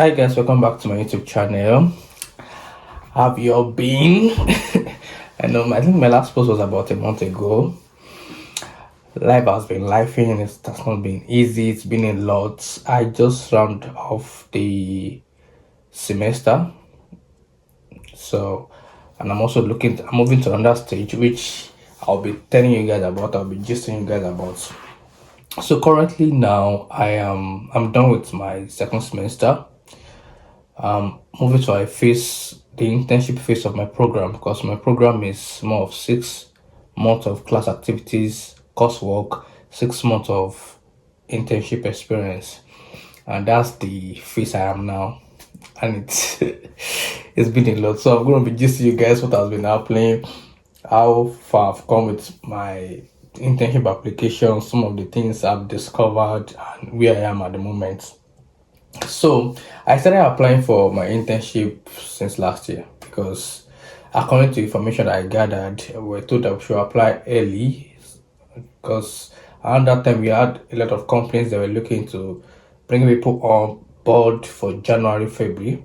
Hi guys, welcome back to my YouTube channel. Have you all been? I think my last post was about a month ago. Life has been lifing, it has not been easy, it's been a lot. I just round off the semester. So and I'm moving to another stage which I'll be telling you guys about, I'll be gisting you guys about. So currently now I'm done with my second semester. Moving to the internship phase of my program, because my program is more of 6 months of class activities, coursework, 6 months of internship experience, and that's the phase I am now. And it's it's been a lot. So I'm gonna be just you guys what has been happening, how far I've come with my internship application, some of the things I've discovered, and where I am at the moment. So I started applying for my internship since last year because, according to information I gathered, we were told that we should apply early because around that time we had a lot of companies that were looking to bring people on board for January, February.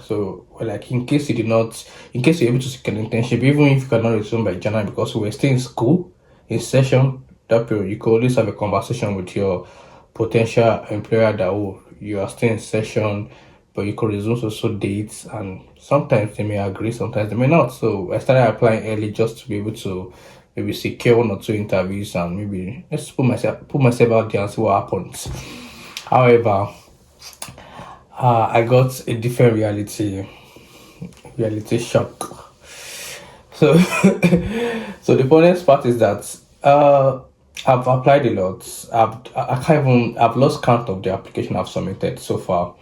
So we're like, in case you're able to secure an internship, even if you cannot resume by January, because we're still in school, in session, that period, you could always have a conversation with your potential employer that, oh, you are still in session, but you could resume so dates, and sometimes they may agree, sometimes they may not. So I started applying early just to be able to maybe secure 1 or 2 interviews and maybe just put myself out there and see what happens. However, I got a different reality shock. So, so the funniest part is that I've applied a lot. I can't even I've lost count of the application I've submitted so far.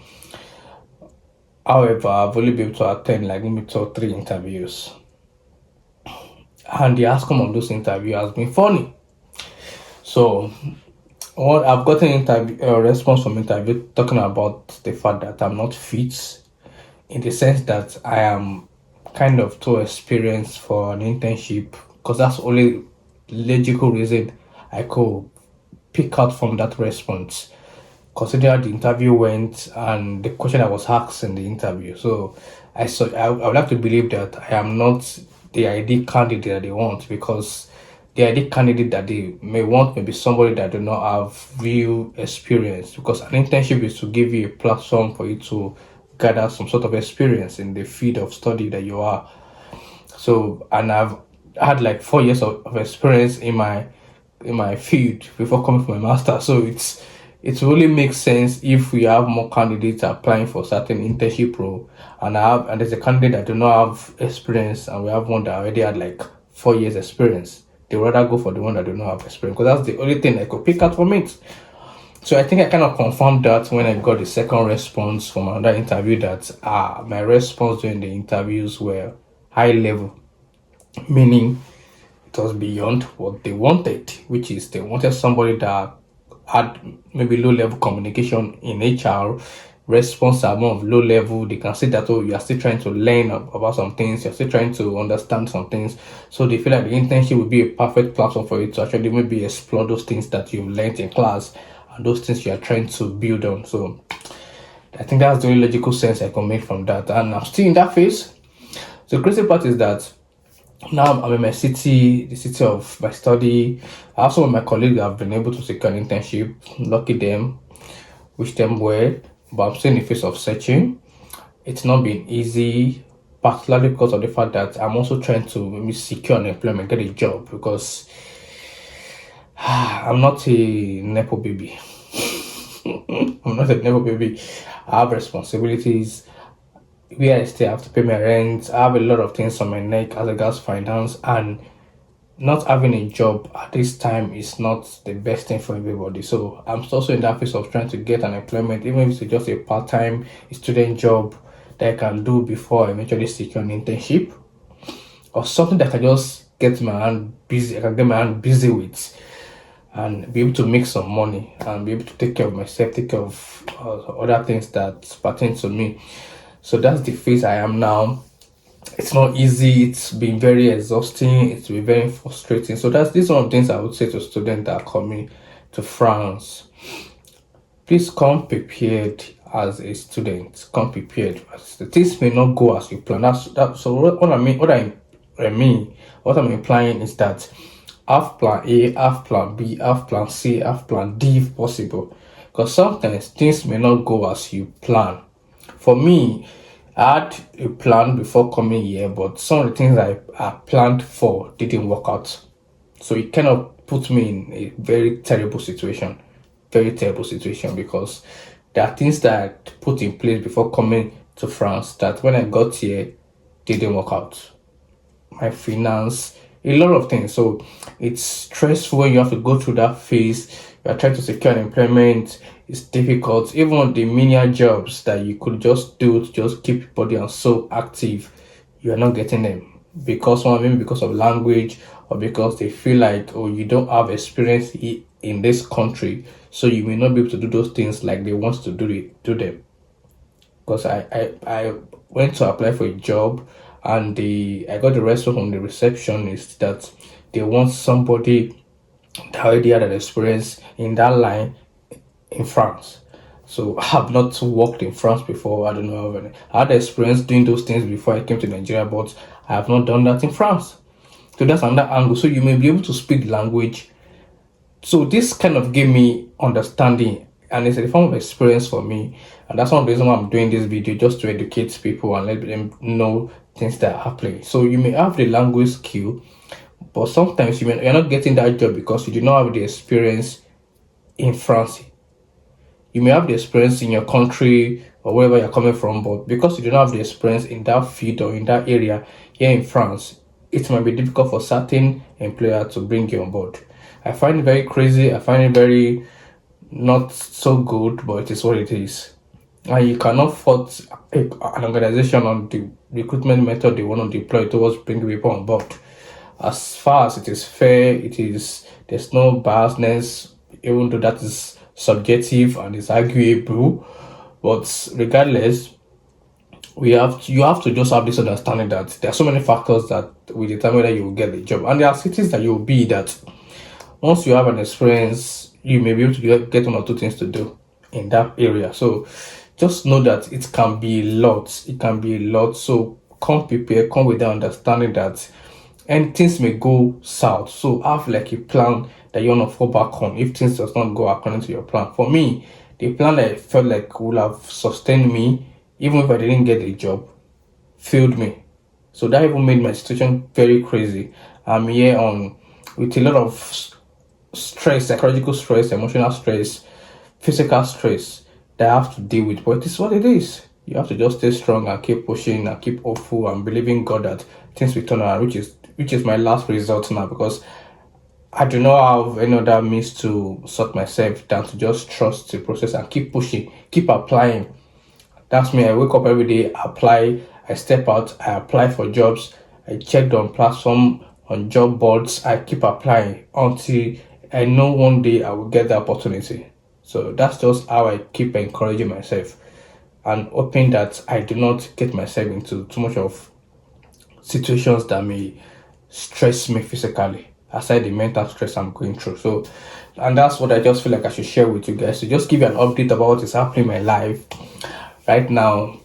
However, I've only been able to attend like maybe 2 or 3 interviews, and the outcome of those interviews has been funny. So, what I've gotten a response from interview talking about the fact that I'm not fit, in the sense that I am kind of too experienced for an internship, because that's the only logical reason I could pick out from that response. Consider the interview went and the question I was asked in the interview. So I would like to believe that I am not the ideal candidate that they want, because the ideal candidate that they may want may be somebody that do not have real experience, because an internship is to give you a platform for you to gather some sort of experience in the field of study that you are. So, and I've had like 4 years of experience in my field before coming for my master. So it really makes sense if we have more candidates applying for certain internship role, and there's a candidate that do not have experience, and we have one that already had like 4 years experience. They rather go for the one that do not have experience, because that's the only thing I could pick out from it. So I think I kind of confirmed that when I got the second response from another interview, that my response during the interviews were high level, meaning it was beyond what they wanted, which is they wanted somebody that had maybe low level communication in HR. Response are more of low level. They can see that, oh, you are still trying to learn about some things, you're still trying to understand some things. So they feel like the internship would be a perfect platform for you to actually maybe explore those things that you've learned in class and those things you are trying to build on. So I think that's the only logical sense I can make from that. And I'm still in that phase. So the crazy part is that now I'm in my city, the city of my study. I have some of my colleagues that have been able to secure an internship. Lucky them, wish them well. But I'm still in the phase of searching. It's not been easy, particularly because of the fact that I'm also trying to maybe secure an employment, get a job, because I'm not a nepo baby. I'm not a nepo baby. I have responsibilities. Where I stay, I have to pay my rent. I have a lot of things on my neck as regards finance, and not having a job at this time is not the best thing for everybody. So I'm also in that phase of trying to get an employment, even if it's just a part-time student job that I can do before I eventually secure an internship, or something that I can just get my hand busy. I can get my hand busy with and be able to make some money and be able to take care of myself, take care of other things that pertain to me. So that's the phase I am now. It's not easy, it's been very exhausting, it's been very frustrating. So these are one of the things I would say to students that are coming to France. Please come prepared as a student. Come prepared. As the things may not go as you plan. That's that. So what I mean, what I'm implying is that have plan A, have plan B, have plan C, have plan D if possible. Because sometimes things may not go as you plan. For me, I had a plan before coming here, but some of the things I planned for didn't work out. So it kind of put me in a very terrible situation because there are things that I put in place before coming to France that when I got here didn't work out. My finance, a lot of things. So it's stressful when you have to go through that phase. You are trying to secure employment. It's difficult. Even the menial jobs that you could just do to just keep your body and soul active, you are not getting them because maybe because of language or because they feel like oh you don't have experience in this country, so you may not be able to do those things like they want to do them. Because I went to apply for a job and I got the response from the receptionist that they want somebody that already had an experience in that line in France. So I have not worked in France before. I don't know. I had experience doing those things before I came to Nigeria, but I have not done that in France. So that's another angle. So you may be able to speak the language. So this kind of gave me understanding and it's a form of experience for me. And that's one of the reasons why I'm doing this video, just to educate people and let them know things that are happening. So you may have the language skill, but sometimes you're not getting that job because you do not have the experience in France. You may have the experience in your country or wherever you're coming from, but because you do not have the experience in that field or in that area here in France, it might be difficult for certain employer to bring you on board. I find it very crazy. I find it very not so good, but it is what it is. And you cannot fault an organization on the recruitment method they want to deploy towards bringing people on board. As far as it is fair, there's no biasness, even though that is subjective and is arguable. But regardless, you have to just have this understanding that there are so many factors that will determine whether you will get the job. And there are cities that you will be that once you have an experience, you may be able to get one or two things to do in that area. So just know that it can be a lot. It can be a lot. So come prepared, come with the understanding that and things may go south. So have like a plan that you want to fall back on if things does not go according to your plan. For me, the plan that I felt like would have sustained me, even if I didn't get a job, failed me. So that even made my situation very crazy. I'm here on with a lot of stress, psychological stress, emotional stress, physical stress that I have to deal with. But it's what it is. You have to just stay strong and keep pushing and keep hopeful and believing God that things will turn around, which is my last result now because I do not have any other means to sort myself than to just trust the process and keep pushing, keep applying. That's me. I wake up every day, apply, I step out, I apply for jobs, I checked on platform, on job boards, I keep applying until I know one day I will get the opportunity. So that's just how I keep encouraging myself and hoping that I do not get myself into too much of situations that may stress me physically, aside the mental stress I'm going through. So, and that's what I just feel like I should share with you guys to just give you an update about what is happening in my life right now.